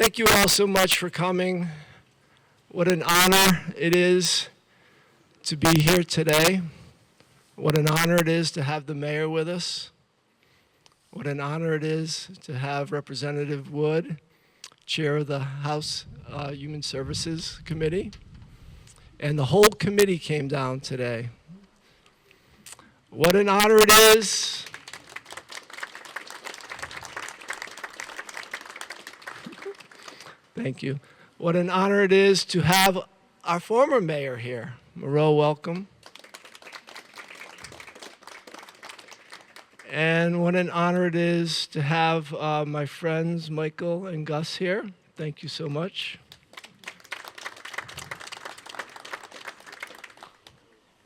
thank you all so much for coming. What an honor it is to be here today. What an honor it is to have the mayor with us. What an honor it is to have Representative Wood, chair of the House Human Services Committee. And the whole committee came down today. What an honor it is. Thank you. What an honor it is to have our former mayor here. Moreau, welcome. And what an honor it is to have my friends Michael and Gus here. Thank you so much.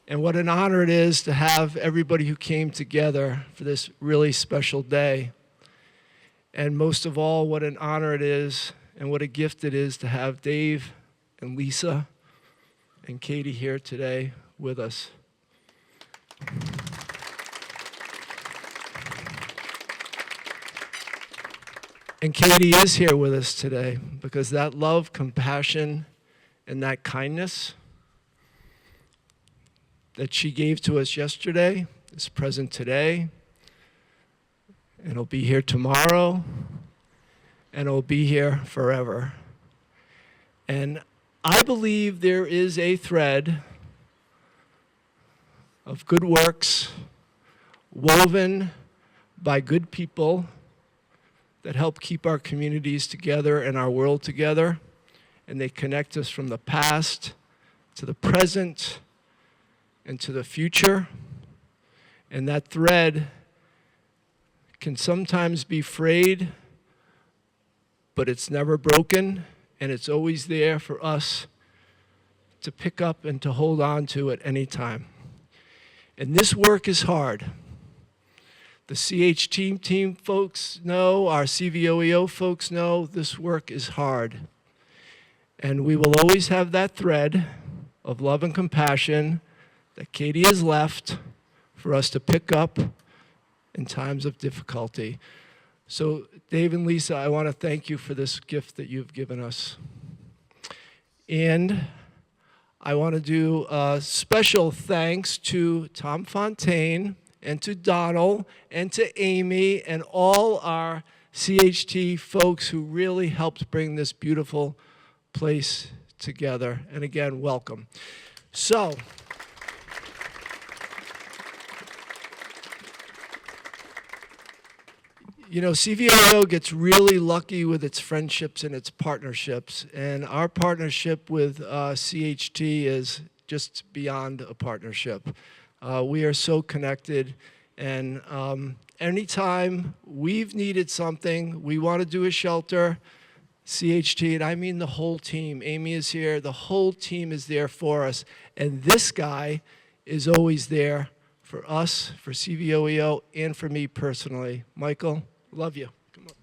And what an honor it is to have everybody who came together for this really special day. And most of all, what an honor it is and what a gift it is to have Dave and Lisa and Katie here today with us. And Katie is here with us today because that love, compassion, and that kindness that she gave to us yesterday is present today, and it'll be here tomorrow, and it'll be here forever. And I believe there is a thread of good works woven by good people that help keep our communities together and our world together, and they connect us from the past to the present and to the future. And that thread can sometimes be frayed, but it's never broken, and it's always there for us to pick up and to hold on to at any time. And this work is hard. The CHT team folks know, our CVOEO folks know, this work is hard. And we will always have that thread of love and compassion that Katie has left for us to pick up in times of difficulty. So Dave and Lisa, I want to thank you for this gift that you've given us. And I want to do a special thanks to Tom Fontaine and to Donald and to Amy and all our CHT folks who really helped bring this beautiful place together. And again, welcome. So, you know, CVOEO gets really lucky with its friendships and its partnerships, and our partnership with CHT is just beyond a partnership. We are so connected, and anytime we've needed something, we want to do a shelter, CHT, and I mean the whole team. Amy is here, the whole team is there for us, and this guy is always there for us, for CVOEO, and for me personally. Michael, love you. Come on.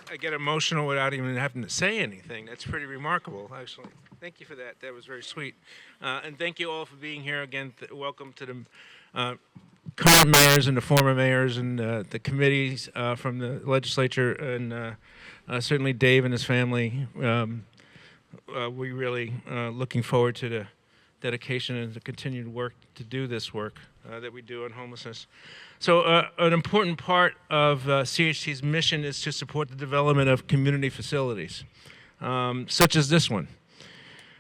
I get emotional without even having to say anything. That's pretty remarkable, actually. Thank you for that. That was very sweet. And thank you all for being here again. Welcome to the current mayors and the former mayors and the committees from the legislature, and certainly Dave and his family. We really looking forward to the dedication and the continued work to do this work that we do on homelessness. So an important part of CHT's mission is to support the development of community facilities, such as this one.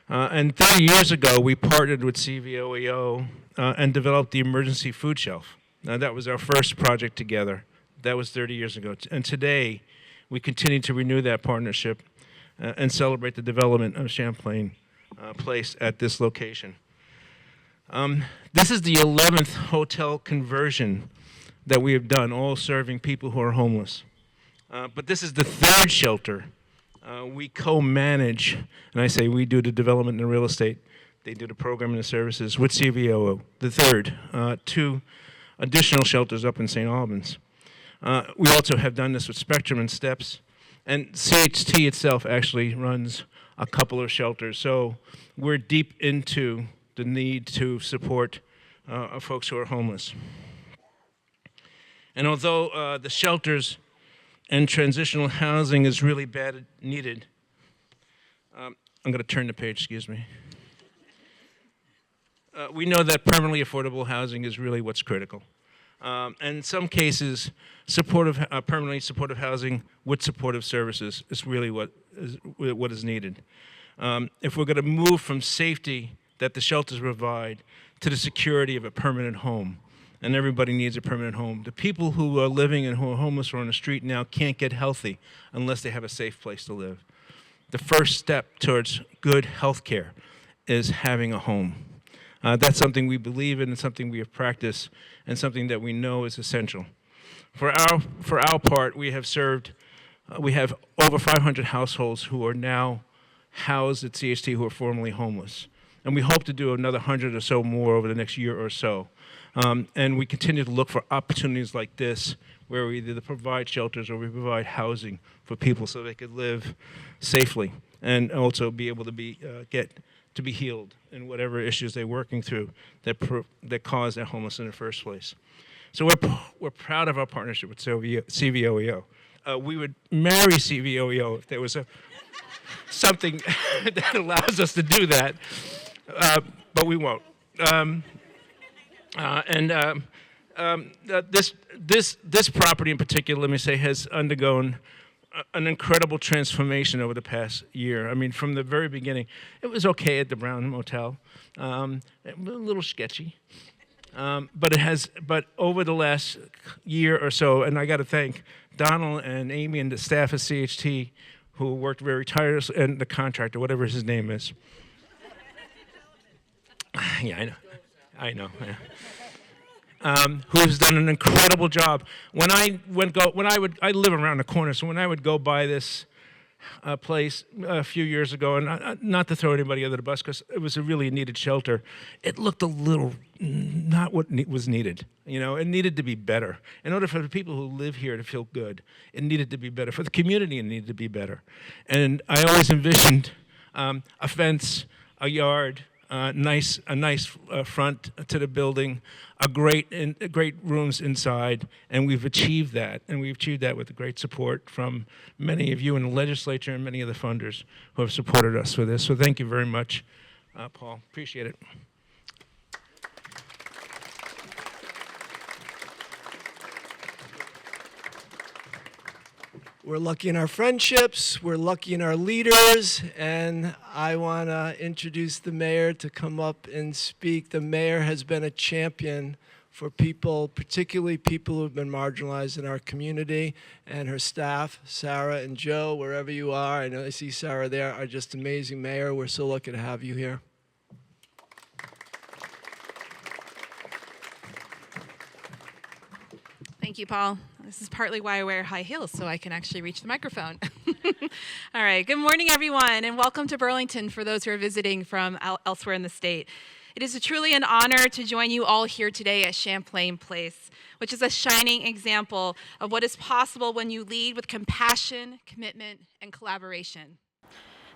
And 30 years ago, we partnered with CVOEO and developed the emergency food shelf. That was our first project together. That was 30 years ago. And today, we continue to renew that partnership and celebrate the development of Champlain Place at this location. This is the 11th hotel conversion that we have done, all serving people who are homeless. But this is the third shelter. We co-manage, and I say we do the development and the real estate. They do the program and the services with CVOEO. The third, 2 additional shelters up in St. Albans. We also have done this with Spectrum and Steps, and CHT itself actually runs a couple of shelters. So we're deep into the need to support folks who are homeless. And although the shelters and transitional housing is really bad needed, I'm going to turn the page, excuse me. We know that permanently affordable housing is really what's critical. And in some cases, permanently supportive housing with supportive services is really what is needed. If we're going to move from safety that the shelters provide to the security of a permanent home, and everybody needs a permanent home, the people who are living and who are homeless or on the street now can't get healthy unless they have a safe place to live. The first step towards good health care is having a home. That's something we believe in and something we have practiced and something that we know is essential. For our part, we have over 500 households who are now housed at CHT who are formerly homeless. And we hope to do another 100 or so more over the next year or so. And we continue to look for opportunities like this where we either provide shelters or we provide housing for people so they could live safely and also be able to be healed in whatever issues they're working through that caused their homelessness in the first place. So we're proud of our partnership with CVOEO. We would marry CVOEO if there was something that allows us to do that, but we won't. This property in particular, let me say, has undergone an incredible transformation over the past year. I mean, from the very beginning, it was okay at the Brown Motel, a little sketchy, but over the last year or so, and I got to thank Donald and Amy and the staff at CHT, who worked very tirelessly, and the contractor, whatever his name is. Yeah, I know. Yeah. Who's done an incredible job. I live around the corner, so when I would go by this place a few years ago, and not to throw anybody under the bus because it was a really needed shelter, it looked a little not what was needed. You know, it needed to be better. In order for the people who live here to feel good, it needed to be better. For the community, it needed to be better. And I always envisioned a fence, a yard, a nice front to the building, great rooms inside, and we've achieved that. And we've achieved that with the great support from many of you in the legislature and many of the funders who have supported us with this. So thank you very much, Paul. Appreciate it. We're lucky in our friendships, we're lucky in our leaders, and I want to introduce the mayor to come up and speak. The mayor has been a champion for people, particularly people who have been marginalized in our community, and her staff, Sarah and Joe, wherever you are. I know I see Sarah there, are just amazing. Mayor, we're so lucky to have you here. Thank you, Paul. This is partly why I wear high heels, so I can actually reach the microphone. All right, good morning, everyone, and welcome to Burlington for those who are visiting from elsewhere in the state. It is truly an honor to join you all here today at Champlain Place, which is a shining example of what is possible when you lead with compassion, commitment, and collaboration.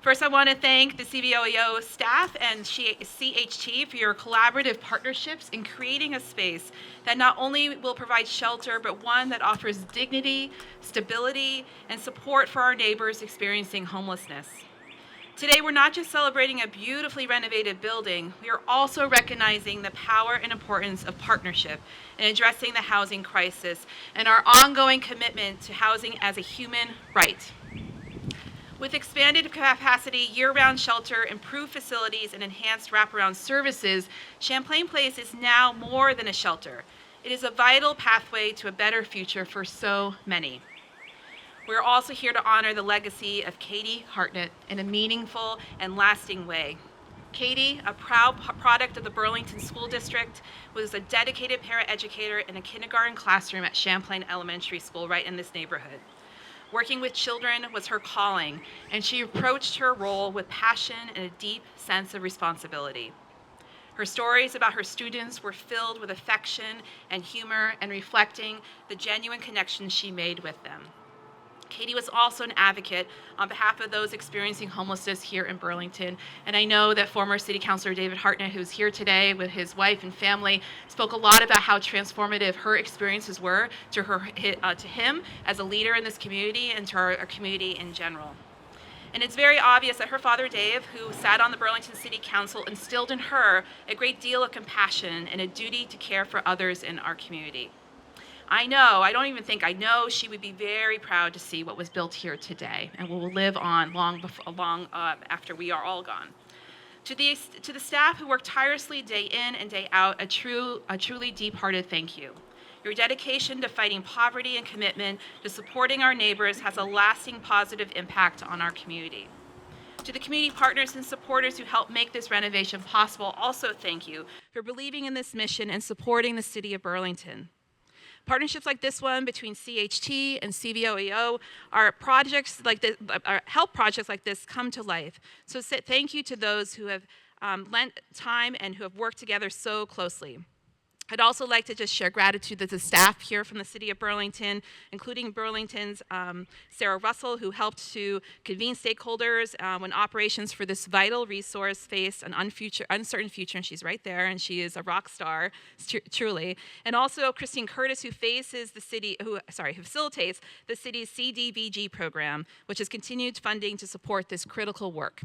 First, I want to thank the CVOEO staff and CHT for your collaborative partnerships in creating a space that not only will provide shelter, but one that offers dignity, stability, and support for our neighbors experiencing homelessness. Today, we're not just celebrating a beautifully renovated building, we are also recognizing the power and importance of partnership in addressing the housing crisis and our ongoing commitment to housing as a human right. With expanded capacity, year-round shelter, improved facilities, and enhanced wraparound services, Champlain Place is now more than a shelter. It is a vital pathway to a better future for so many. We're also here to honor the legacy of Katie Hartnett in a meaningful and lasting way. Katie, a proud product of the Burlington School District, was a dedicated paraeducator in a kindergarten classroom at Champlain Elementary School right in this neighborhood. Working with children was her calling, and she approached her role with passion and a deep sense of responsibility. Her stories about her students were filled with affection and humor and reflecting the genuine connections she made with them. Katie was also an advocate on behalf of those experiencing homelessness here in Burlington. And I know that former City Councilor David Hartnett, who's here today with his wife and family, spoke a lot about how transformative her experiences were to him as a leader in this community and to our community in general. And it's very obvious that her father, Dave, who sat on the Burlington City Council, instilled in her a great deal of compassion and a duty to care for others in our community. I know she would be very proud to see what was built here today and will live on long after we are all gone. To the staff who work tirelessly day in and day out, a truly deep-hearted thank you. Your dedication to fighting poverty and commitment to supporting our neighbors has a lasting positive impact on our community. To the community partners and supporters who helped make this renovation possible, also thank you for believing in this mission and supporting the City of Burlington. Partnerships like this one between CHT and CVOEO help projects like this come to life. So thank you to those who have lent time and who have worked together so closely. I'd also like to just share gratitude to the staff here from the City of Burlington, including Burlington's Sarah Russell, who helped to convene stakeholders when operations for this vital resource faced an uncertain future, and she's right there, and she is a rock star, truly. And also Christine Curtis, who facilitates the city's CDBG program, which has continued funding to support this critical work.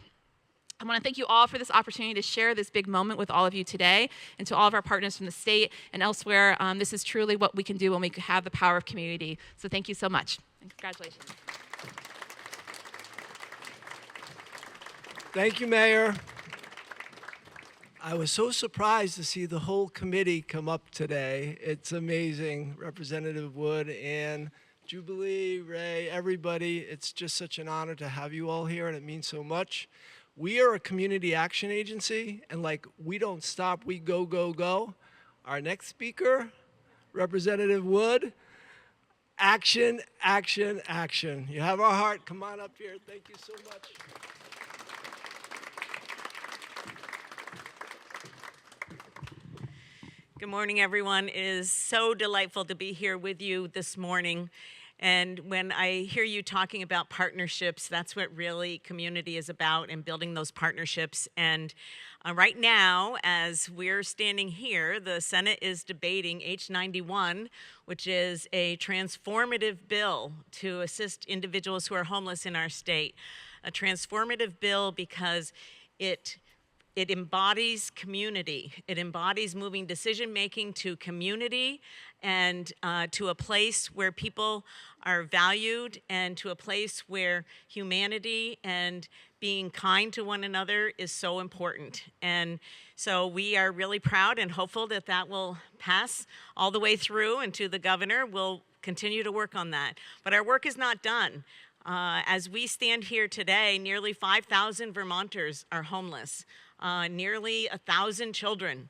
I want to thank you all for this opportunity to share this big moment with all of you today, and to all of our partners from the state and elsewhere. This is truly what we can do when we have the power of community. So thank you so much, and congratulations. Thank you, Mayor. I was so surprised to see the whole committee come up today. It's amazing. Representative Wood, Ann, Jubilee, Ray, everybody. It's just such an honor to have you all here, and it means so much. We are a community action agency, and we don't stop, we go, go, go. Our next speaker, Representative Wood, action, action, action. You have our heart, come on up here, thank you so much. Good morning, everyone. It is so delightful to be here with you this morning. And when I hear you talking about partnerships, that's what really community is about, and building those partnerships. And right now, as we're standing here, the Senate is debating H91, which is a transformative bill to assist individuals who are homeless in our state. A transformative bill because it embodies community. It embodies moving decision-making to community and to a place where people are valued, and to a place where humanity and being kind to one another is so important. And so we are really proud and hopeful that that will pass all the way through, and to the governor, we'll continue to work on that. But our work is not done. As we stand here today, nearly 5,000 Vermonters are homeless. Nearly 1,000 children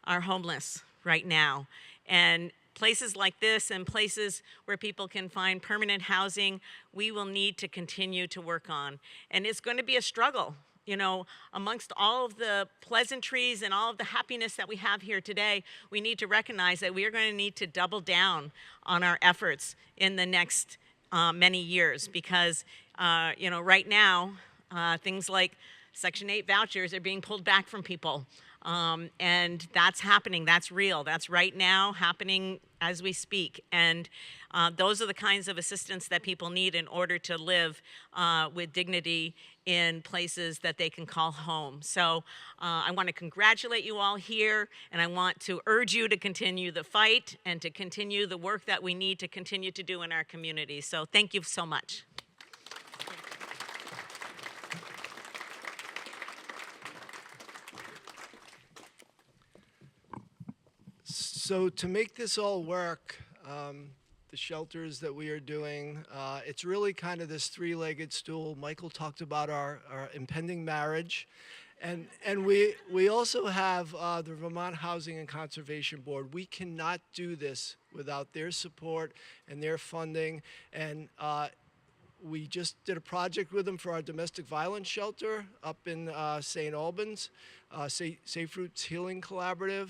are homeless right now. And places like this, and places where people can find permanent housing, we will need to continue to work on. And it's going to be a struggle. You know, amongst all of the pleasantries and all of the happiness that we have here today, we need to recognize that we are going to need to double down on our efforts in the next many years, because right now, things like Section 8 vouchers are being pulled back from people. And that's happening, that's real, that's right now happening as we speak. And those are the kinds of assistance that people need in order to live with dignity in places that they can call home. So I want to congratulate you all here, and I want to urge you to continue the fight and to continue the work that we need to continue to do in our community. So thank you so much. So to make this all work, the shelters that we are doing, it's really kind of this three-legged stool. Michael talked about our impending marriage. And we also have the Vermont Housing and Conservation Board. We cannot do this without their support and their funding. And we just did a project with them for our domestic violence shelter up in St. Albans, Safe Roots Healing Collaborative.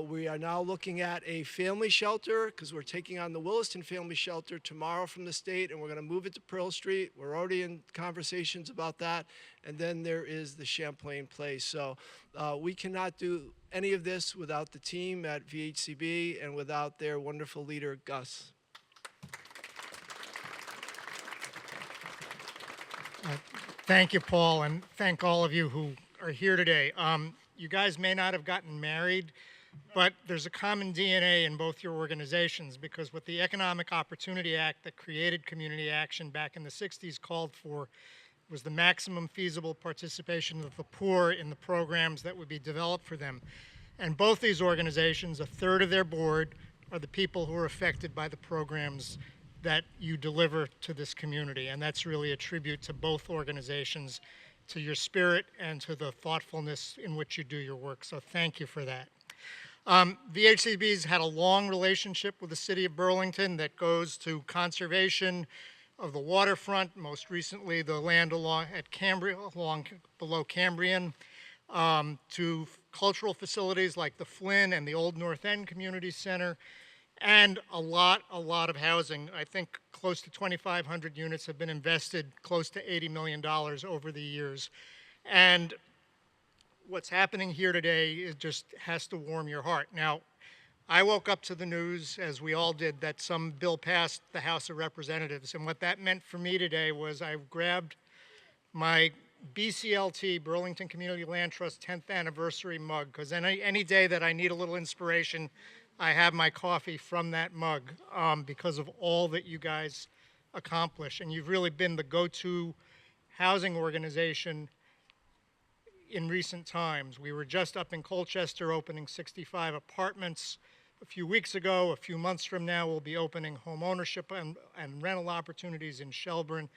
We are now looking at a family shelter because we're taking on the Williston Family Shelter tomorrow from the state, and we're going to move it to Pearl Street. We're already in conversations about that. And then there is the Champlain Place. So we cannot do any of this without the team at VHCB and without their wonderful leader, Gus. Thank you, Paul, and thank all of you who are here today. You guys may not have gotten married, but there's a common DNA in both your organizations, because what the Economic Opportunity Act that created community action back in the 60s called for was the maximum feasible participation of the poor in the programs that would be developed for them. And both these organizations, a third of their board, are the people who are affected by the programs that you deliver to this community. And that's really a tribute to both organizations, to your spirit and to the thoughtfulness in which you do your work. So thank you for that. VHCB's had a long relationship with the city of Burlington that goes to conservation of the waterfront, most recently the land along below Cambrian, to cultural facilities like the Flynn and the Old North End Community Center, and a lot of housing. I think close to 2,500 units have been invested, close to $80 million over the years. And what's happening here today is just has to warm your heart. Now, I woke up to the news, as we all did, that some bill passed the House of Representatives. And what that meant for me today was I grabbed my BCLT, Burlington Community Land Trust 10th anniversary mug, because any day that I need a little inspiration, I have my coffee from that mug because of all that you guys accomplish. And you've really been the go-to housing organization in recent times. We were just up in Colchester opening 65 apartments a few weeks ago. A few months from now, we'll be opening home ownership and rental opportunities in Shelburne.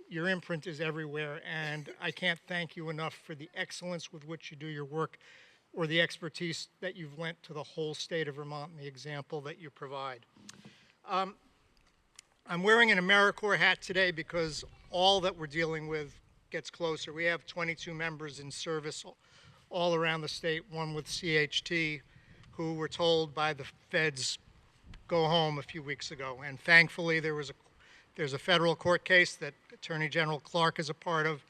Your imprint is everywhere, and I can't thank you enough for the excellence with which you do your work, or the expertise that you've lent to the whole state of Vermont and the example that you provide. I'm wearing an AmeriCorps hat today because all that we're dealing with gets closer. We have 22 members in service all around the state, one with CHT, who were told by the feds, go home a few weeks ago. And thankfully, there's a federal court case that Attorney General Clark is a part of,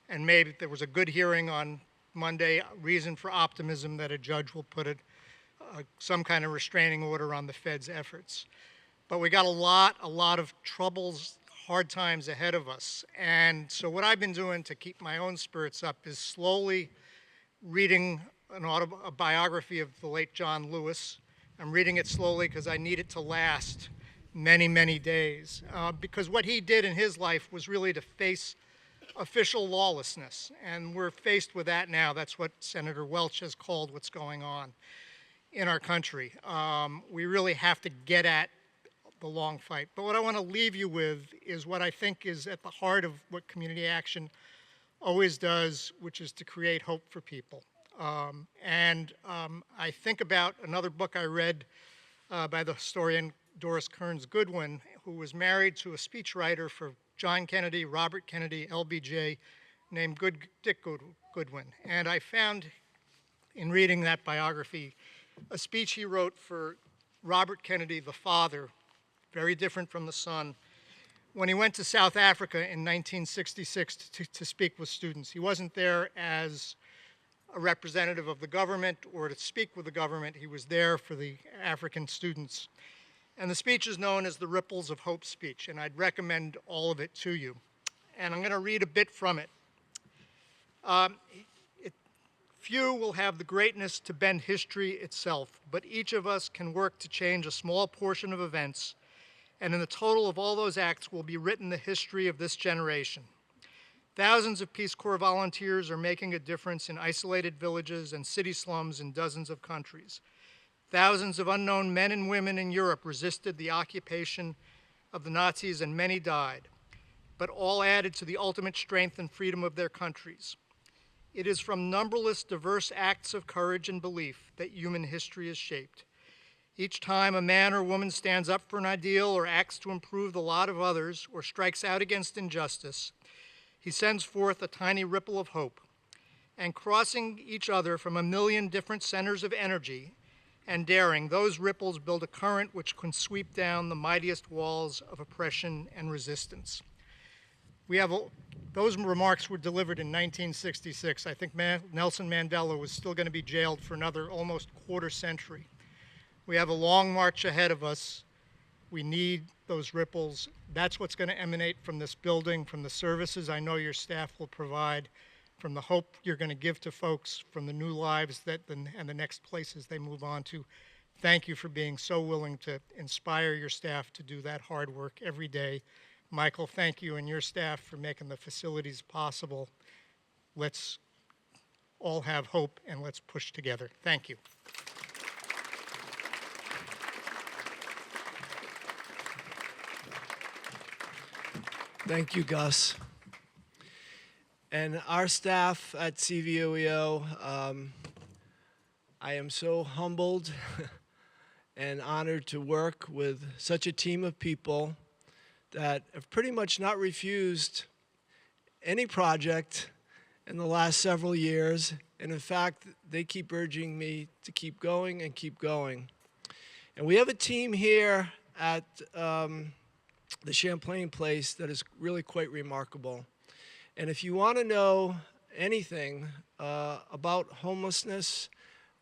and maybe there was a good hearing on Monday, reason for optimism that a judge will put some kind of restraining order on the Fed's efforts. But we got a lot of troubles, hard times ahead of us. And so what I've been doing to keep my own spirits up is slowly reading a biography of the late John Lewis. I'm reading it slowly because I need it to last many, many days. Because what he did in his life was really to face official lawlessness, and we're faced with that now. That's what Senator Welch has called what's going on in our country. We really have to get at the long fight. But what I want to leave you with is what I think is at the heart of what community action always does, which is to create hope for people. I think about another book I read by the historian Doris Kearns Goodwin, who was married to a speechwriter for John Kennedy, Robert Kennedy, LBJ, named Dick Goodwin. And I found, in reading that biography, a speech he wrote for Robert Kennedy, the father, very different from the son, when he went to South Africa in 1966 to speak with students. He wasn't there as a representative of the government or to speak with the government. He was there for the African students. And the speech is known as the Ripples of Hope speech, and I'd recommend all of it to you. And I'm going to read a bit from it. Few will have the greatness to bend history itself, but each of us can work to change a small portion of events, and in the total of all those acts will be written the history of this generation. Thousands of Peace Corps volunteers are making a difference in isolated villages and city slums in dozens of countries. Thousands of unknown men and women in Europe resisted the occupation of the Nazis, and many died, but all added to the ultimate strength and freedom of their countries. It is from numberless diverse acts of courage and belief that human history is shaped. Each time a man or woman stands up for an ideal or acts to improve the lot of others or strikes out against injustice, he sends forth a tiny ripple of hope. And crossing each other from a million different centers of energy, and daring, those ripples build a current which can sweep down the mightiest walls of oppression and resistance. Those remarks were delivered in 1966. I think Nelson Mandela was still going to be jailed for another almost quarter century. We have a long march ahead of us. We need those ripples. That's what's going to emanate from this building, from the services I know your staff will provide, from the hope you're going to give to folks, from the new lives and the next places they move on to. Thank you for being so willing to inspire your staff to do that hard work every day. Michael, thank you and your staff for making the facilities possible. Let's all have hope and let's push together. Thank you. Thank you, Gus. And our staff at CVOEO, I am so humbled and honored to work with such a team of people that have pretty much not refused any project in the last several years. And in fact, they keep urging me to keep going and keep going. And we have a team here at the Champlain Place that is really quite remarkable. And if you want to know anything about homelessness,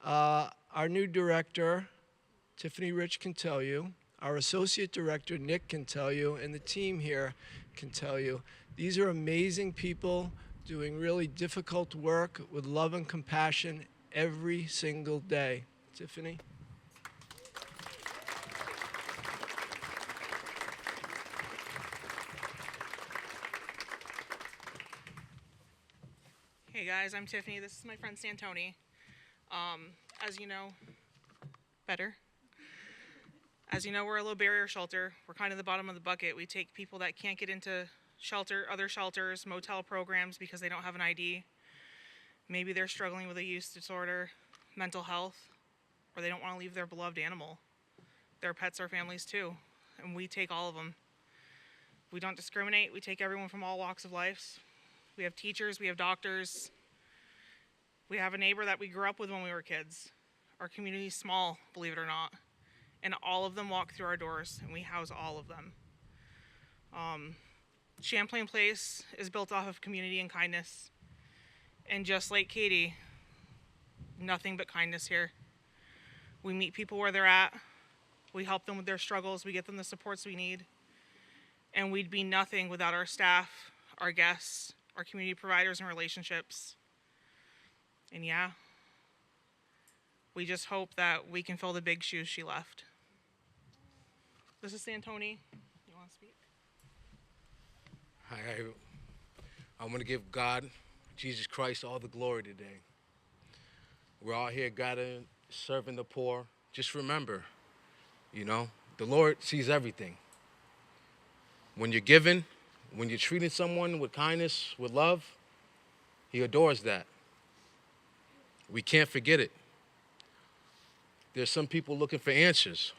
our new director, Tiffany Rich, can tell you. Our associate director, Nick, can tell you, and the team here can tell you. These are amazing people doing really difficult work with love and compassion every single day. Tiffany? Hey guys, I'm Tiffany. This is my friend Santoni. As you know, we're a low barrier shelter. We're kind of the bottom of the bucket. We take people that can't get into other shelters, motel programs because they don't have an ID. Maybe they're struggling with a use disorder, mental health, or they don't want to leave their beloved animal. Their pets are families too, and we take all of them. We don't discriminate. We take everyone from all walks of life. We have teachers, we have doctors. We have a neighbor that we grew up with when we were kids. Our community's small, believe it or not. And all of them walk through our doors, and we house all of them. Champlain Place is built off of community and kindness. And just like Katie, nothing but kindness here. We meet people where they're at. We help them with their struggles. We get them the supports we need. And we'd be nothing without our staff, our guests, our community providers and relationships. And yeah, we just hope that we can fill the big shoes she left. This is Santoni. You want to speak? Hi, I want to give God, Jesus Christ, all the glory today. We're all here gathered, serving the poor. Just remember, the Lord sees everything. When you're giving, when you're treating someone with kindness, with love, He adores that. We can't forget it. There's some people looking for answers.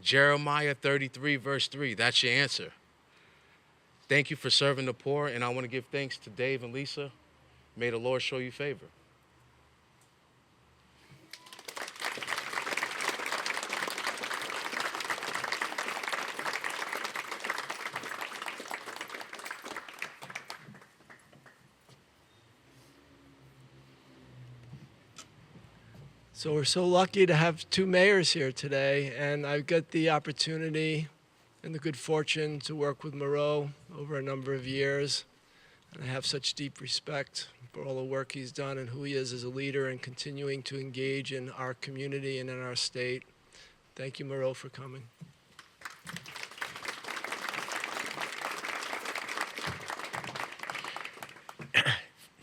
Jeremiah 33, verse 3, that's your answer. Thank you for serving the poor, and I want to give thanks to Dave and Lisa. May the Lord show you favor. So we're so lucky to have two mayors here today, and I've got the opportunity and the good fortune to work with Moreau over a number of years. And I have such deep respect for all the work he's done and who he is as a leader and continuing to engage in our community and in our state. Thank you, Moreau, for coming.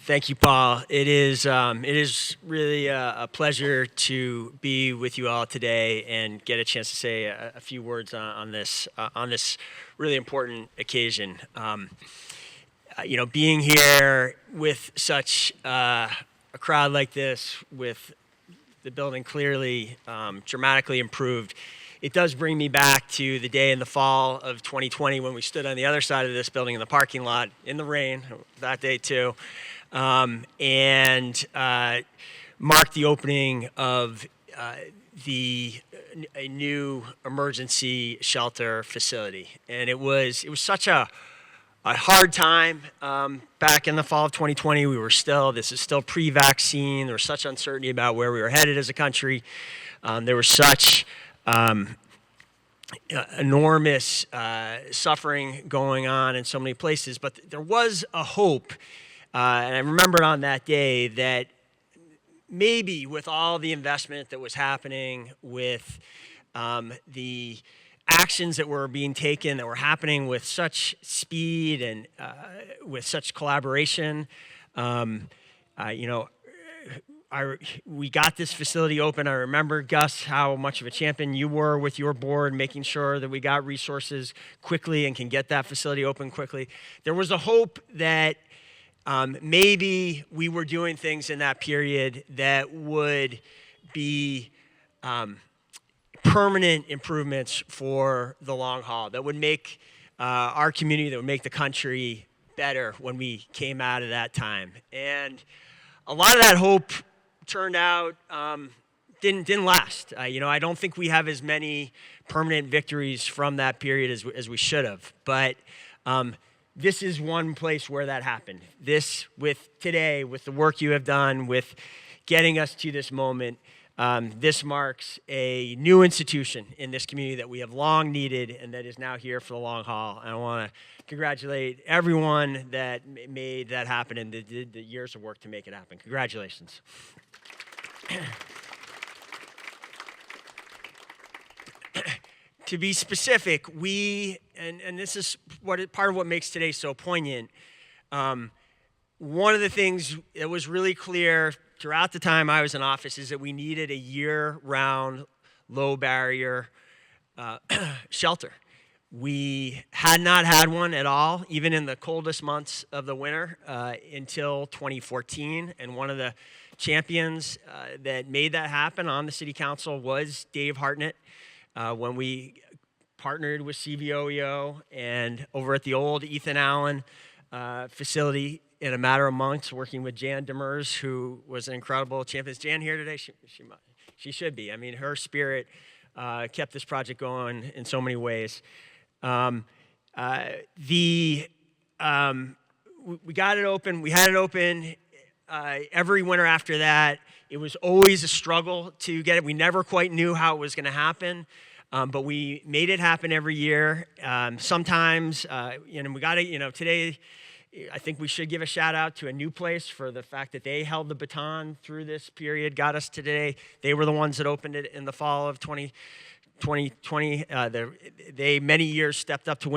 Thank you, Paul. It is really a pleasure to be with you all today and get a chance to say a few words on this really important occasion. Being here with such a crowd like this, with the building clearly dramatically improved, it does bring me back to the day in the fall of 2020 when we stood on the other side of this building in the parking lot in the rain, that day too, and marked the opening of a new emergency shelter facility, and it was such a hard time back in the fall of 2020. This is still pre-vaccine. There was such uncertainty about where we were headed as a country. There was such enormous suffering going on in so many places, but there was a hope, and I remembered on that day that maybe with all the investment that was happening, with the actions that were being taken, that were happening with such speed and with such collaboration, we got this facility open. I remember, Gus, how much of a champion you were with your board, making sure that we got resources quickly and can get that facility open quickly. There was a hope that maybe we were doing things in that period that would be permanent improvements for the long haul, that would make our community, that would make the country better when we came out of that time. And a lot of that hope turned out didn't last. I don't think we have as many permanent victories from that period as we should have. But this is one place where that happened. With the work you have done, with getting us to this moment, this marks a new institution in this community that we have long needed and that is now here for the long haul. And I want to congratulate everyone that made that happen and did the years of work to make it happen. Congratulations. To be specific, and this is part of what makes today so poignant, one of the things that was really clear throughout the time I was in office is that we needed a year-round, low-barrier shelter. We had not had one at all, even in the coldest months of the winter, until 2014. And one of the champions that made that happen on the city council was Dave Hartnett. When we partnered with CVOEO and over at the old Ethan Allen facility in a matter of months, working with Jan Demers, who was an incredible champion. Is Jan here today? She should be. I mean, her spirit kept this project going in so many ways. We got it open. We had it open every winter after that. It was always a struggle to get it. We never quite knew how it was going to happen, but we made it happen every year. Sometimes, we got it. Today, I think we should give a shout out to A New Place for the fact that they held the baton through this period, got us to today. They were the ones that opened it in the fall of 2020. They many years stepped up to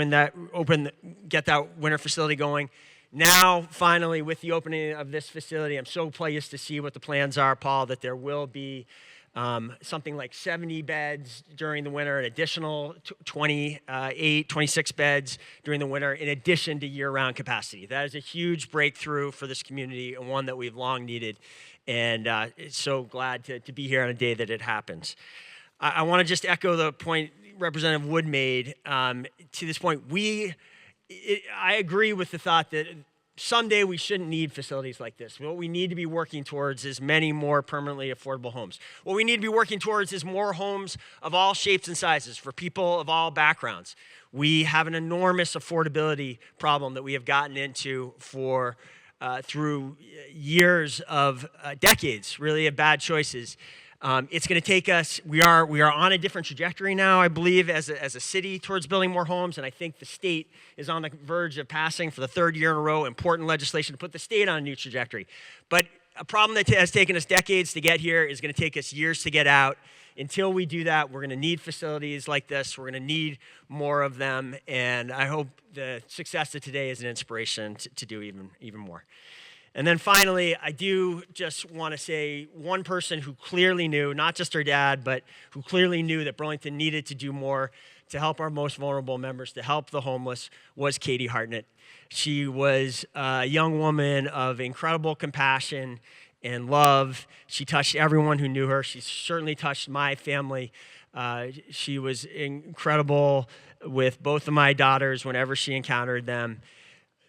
get that winter facility going. Now, finally, with the opening of this facility, I'm so pleased to see what the plans are, Paul, that there will be something like 70 beds during the winter, an additional 26 beds during the winter, in addition to year-round capacity. That is a huge breakthrough for this community and one that we've long needed, and so glad to be here on a day that it happens. I want to just echo the point Representative Wood made. To this point, I agree with the thought that someday we shouldn't need facilities like this. What we need to be working towards is many more permanently affordable homes. What we need to be working towards is more homes of all shapes and sizes for people of all backgrounds. We have an enormous affordability problem that we have gotten into through years of decades, really, of bad choices. It's going to take us, we are on a different trajectory now, I believe, as a city towards building more homes, and I think the state is on the verge of passing for the third year in a row important legislation to put the state on a new trajectory. But a problem that has taken us decades to get here is going to take us years to get out. Until we do that, we're going to need facilities like this. We're going to need more of them, and I hope the success of today is an inspiration to do even more. And then finally, I do just want to say one person who clearly knew, not just her dad, but who clearly knew that Burlington needed to do more to help our most vulnerable members, to help the homeless, was Katie Hartnett. She was a young woman of incredible compassion and love. She touched everyone who knew her. She certainly touched my family. She was incredible with both of my daughters whenever she encountered them.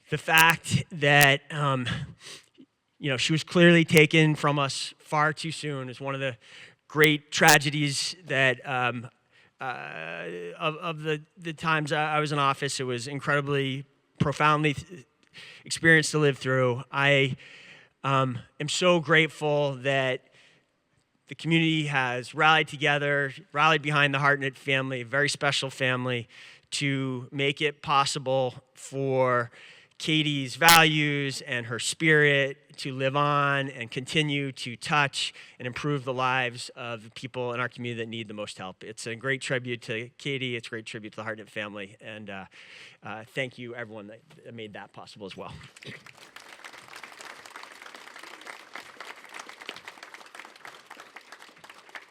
The fact that, she was clearly taken from us far too soon is one of the great tragedies that of the times I was in office, it was incredibly profoundly experience to live through. I am so grateful that the community has rallied together, rallied behind the Hartnett family, a very special family, to make it possible for Katie's values and her spirit to live on and continue to touch and improve the lives of the people in our community that need the most help. It's a great tribute to Katie. It's a great tribute to the Hartnett family. And thank you, everyone that made that possible as well.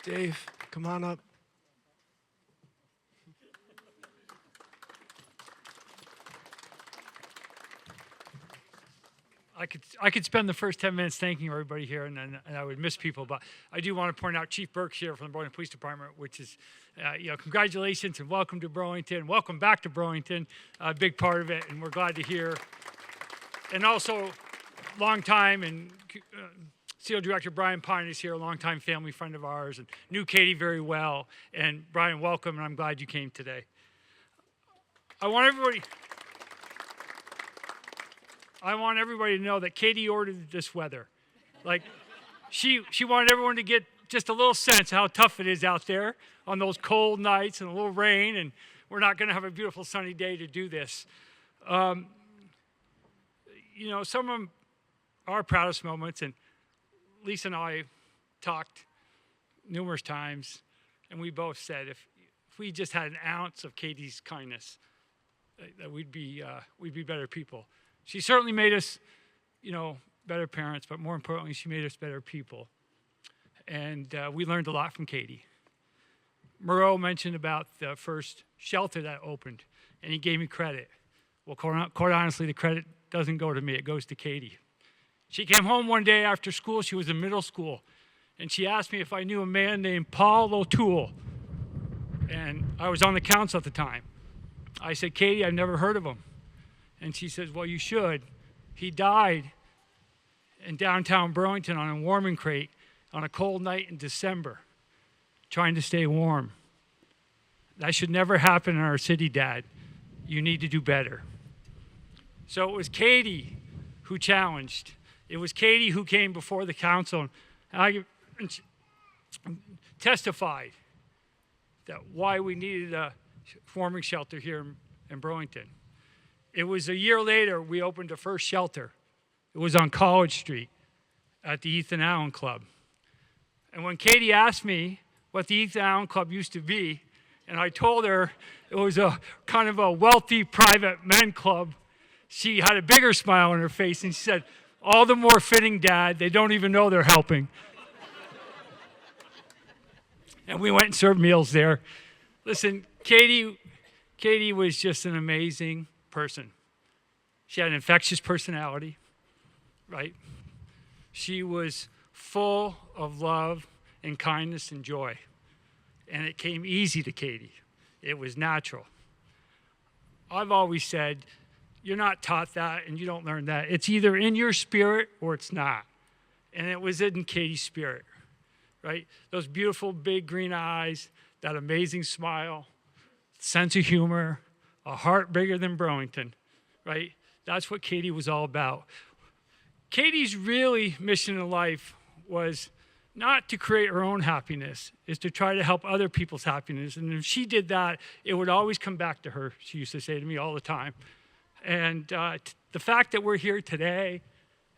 Dave, come on up. I could spend the first 10 minutes thanking everybody here, and I would miss people, but I do want to point out Chief Burke's here from the Burlington Police Department, which is, congratulations and welcome to Burlington. Welcome back to Burlington, a big part of it, and we're glad to hear. And also, long time, and SEAL Director Brian Pine is here, a longtime family friend of ours, and knew Katie very well. And Brian, welcome, and I'm glad you came today. I want everybody to know that Katie ordered this weather. Like, she wanted everyone to get just a little sense of how tough it is out there on those cold nights and a little rain, and we're not going to have a beautiful sunny day to do this. Some of our proudest moments, and Lisa and I talked numerous times, and we both said if we just had an ounce of Katie's kindness, that we'd be better people. She certainly made us, better parents, but more importantly, she made us better people. And we learned a lot from Katie. Moreau mentioned about the first shelter that opened, and he gave me credit. Well, quite honestly, the credit doesn't go to me, it goes to Katie. She came home one day after school, she was in middle school, and she asked me if I knew a man named Paul O'Toole. And I was on the council at the time. I said, Katie, I've never heard of him. And she says, well, you should. He died in downtown Burlington on a warming crate on a cold night in December, trying to stay warm. That should never happen in our city, Dad. You need to do better. So it was Katie who challenged. It was Katie who came before the council and testified that why we needed a warming shelter here in Burlington. It was a year later we opened the first shelter. It was on College Street at the Ethan Allen Club. And when Katie asked me what the Ethan Allen Club used to be, and I told her it was a kind of a wealthy private men club, she had a bigger smile on her face and she said, all the more fitting, Dad, they don't even know they're helping. And we went and served meals there. Listen, Katie was just an amazing person. She had an infectious personality, right? She was full of love and kindness and joy. And it came easy to Katie. It was natural. I've always said, you're not taught that and you don't learn that. It's either in your spirit or it's not. And it was in Katie's spirit, right? Those beautiful big green eyes, that amazing smile, sense of humor, a heart bigger than Burlington, right? That's what Katie was all about. Katie's really mission in life was not to create her own happiness, is to try to help other people's happiness. And if she did that, it would always come back to her, she used to say to me all the time. And the fact that we're here today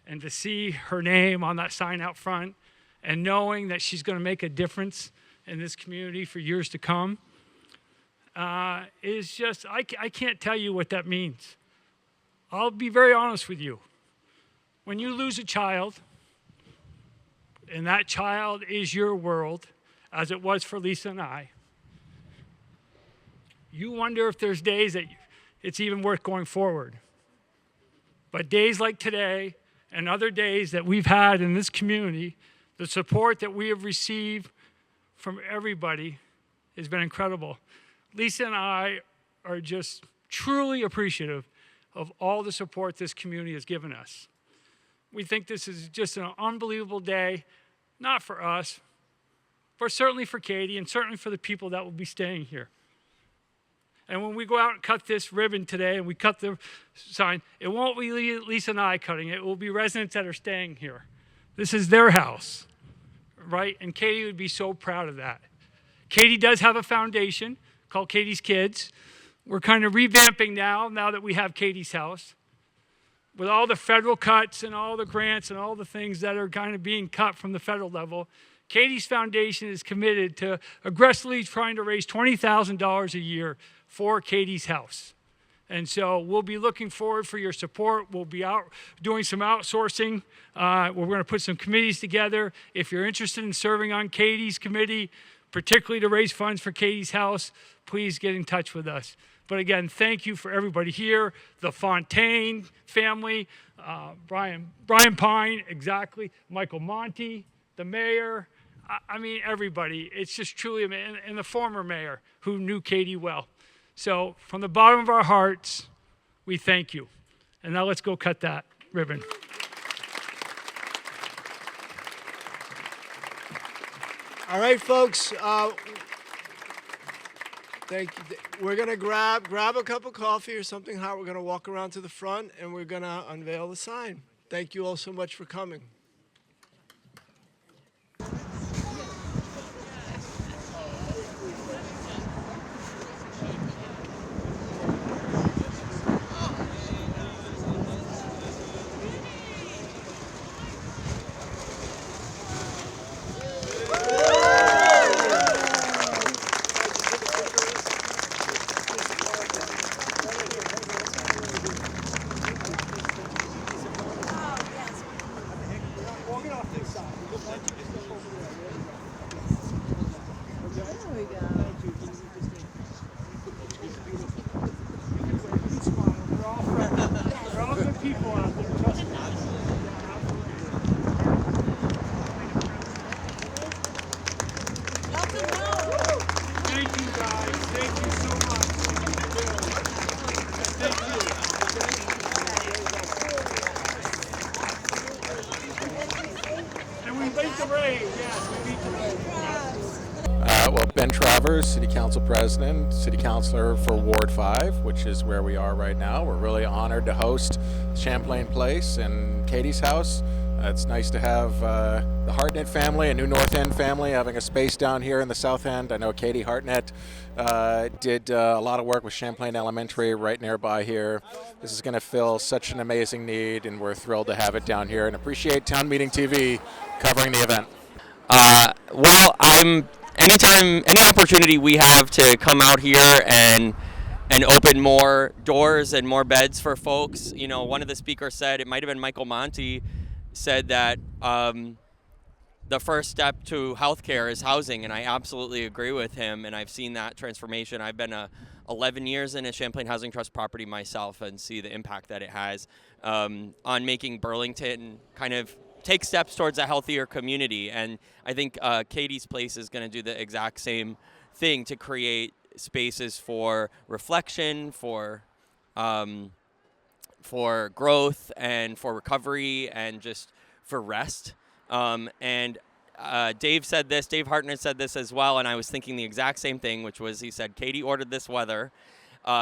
and to see her name on that sign out front and knowing that she's going to make a difference in this community for years to come, is just, I can't tell you what that means. I'll be very honest with you. When you lose a child, and that child is your world, as it was for Lisa and I, you wonder if there's days that it's even worth going forward. But days like today and other days that we've had in this community, the support that we have received from everybody has been incredible. Lisa and I are just truly appreciative of all the support this community has given us. We think this is just an unbelievable day, not for us, but certainly for Katie and certainly for the people that will be staying here. And when we go out and cut this ribbon today and we cut the sign, it won't be Lisa and I cutting it. It will be residents that are staying here. This is their house, right? And Katie would be so proud of that. Katie does have a foundation called Katie's Kids. We're kind of revamping now that we have Katie's house. With all the federal cuts and all the grants and all the things that are kind of being cut from the federal level, Katie's Foundation is committed to aggressively trying to raise $20,000 a year for Katie's house. And so we'll be looking forward for your support. We'll be out doing some outsourcing. We're going to put some committees together. If you're interested in serving on Katie's committee, particularly to raise funds for Katie's house, please get in touch with us. But again, thank you for everybody here, the Fontaine family, Brian Pine, exactly, Michael Monty, the mayor, I mean, everybody. It's just truly amazing, and the former mayor who knew Katie well. So from the bottom of our hearts, we thank you. And now let's go cut that ribbon. All right, folks. Thank you. We're going to grab a cup of coffee or something hot. We're going to walk around to the front, and we're going to unveil the sign. Thank you all so much for coming. Ben Travers, City Council President, City Councilor for Ward 5, which is where we are right now. We're really honored to host Champlain Place and Katie's house. It's nice to have the Hartnett family, a new North End family, having a space down here in the South End. I know Katie Hartnett did a lot of work with Champlain Elementary right nearby here. This is going to fill such an amazing need, and we're thrilled to have it down here and appreciate Town Meeting TV covering the event. Well, any opportunity we have to come out here and open more doors and more beds for folks. You know, one of the speakers said, it might have been Michael Monty, said that the first step to healthcare is housing, and I absolutely agree with him, and I've seen that transformation. I've been 11 years in a Champlain Housing Trust property myself and see the impact that it has on making Burlington kind of take steps towards a healthier community. And I think Katie's Place is going to do the exact same thing to create spaces for reflection, for growth, and for recovery, and just for rest. And Dave Hartnett said this as well, and I was thinking the exact same thing, which was, he said, Katie ordered this weather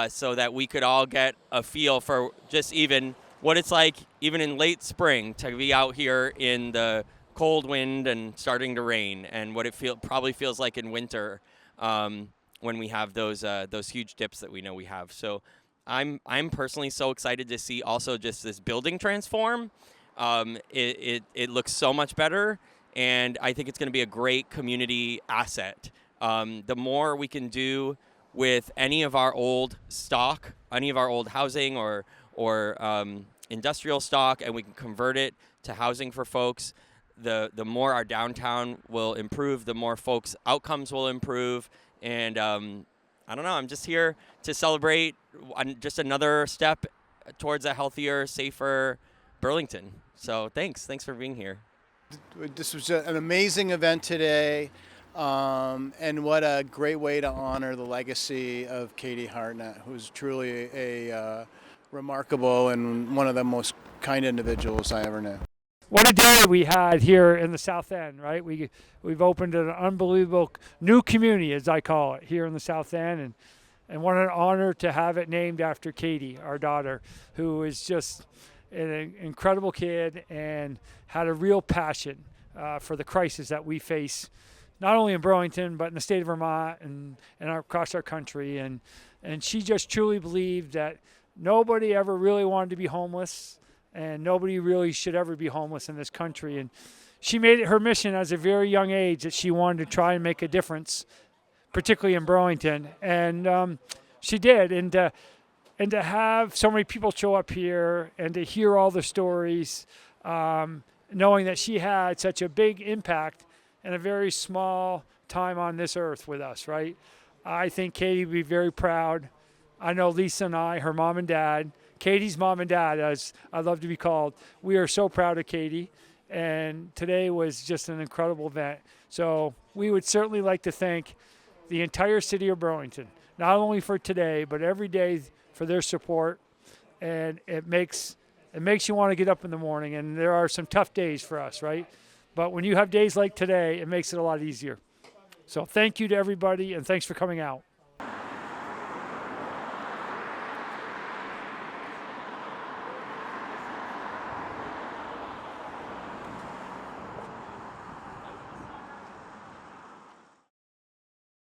so that we could all get a feel for just even what it's like, even in late spring, to be out here in the cold wind and starting to rain, and what it probably feels like in winter when we have those huge dips that we know we have. So I'm personally so excited to see also just this building transform. It looks so much better, and I think it's going to be a great community asset. The more we can do with any of our old stock, any of our old housing or industrial stock, and we can convert it to housing for folks, the more our downtown will improve, the more folks' outcomes will improve. And I don't know, I'm just here to celebrate just another step towards a healthier, safer Burlington. So thanks for being here. This was an amazing event today, and what a great way to honor the legacy of Katie Hartnett, who's truly a remarkable and one of the most kind individuals I ever knew. what a day we had here in the South End, right? We've opened an unbelievable new community, as I call it, here in the South End, and what an honor to have it named after Katie, our daughter, who is just an incredible kid and had a real passion for the crisis that we face, not only in Burlington, but in the state of Vermont and across our country. And she just truly believed that nobody ever really wanted to be homeless, and nobody really should ever be homeless in this country. And she made it her mission as a very young age that she wanted to try and make a difference, particularly in Burlington. And she did. And to have so many people show up here and to hear all the stories, knowing that she had such a big impact in a very small time on this earth with us, right? I think Katie would be very proud. I know Lisa and I, her mom and dad, Katie's mom and dad, as I love to be called, we are so proud of Katie. And today was just an incredible event. So we would certainly like to thank the entire city of Burlington, not only for today, but every day for their support. And it makes you want to get up in the morning. And there are some tough days for us, right? But when you have days like today, it makes it a lot easier. So thank you to everybody, and thanks for coming out.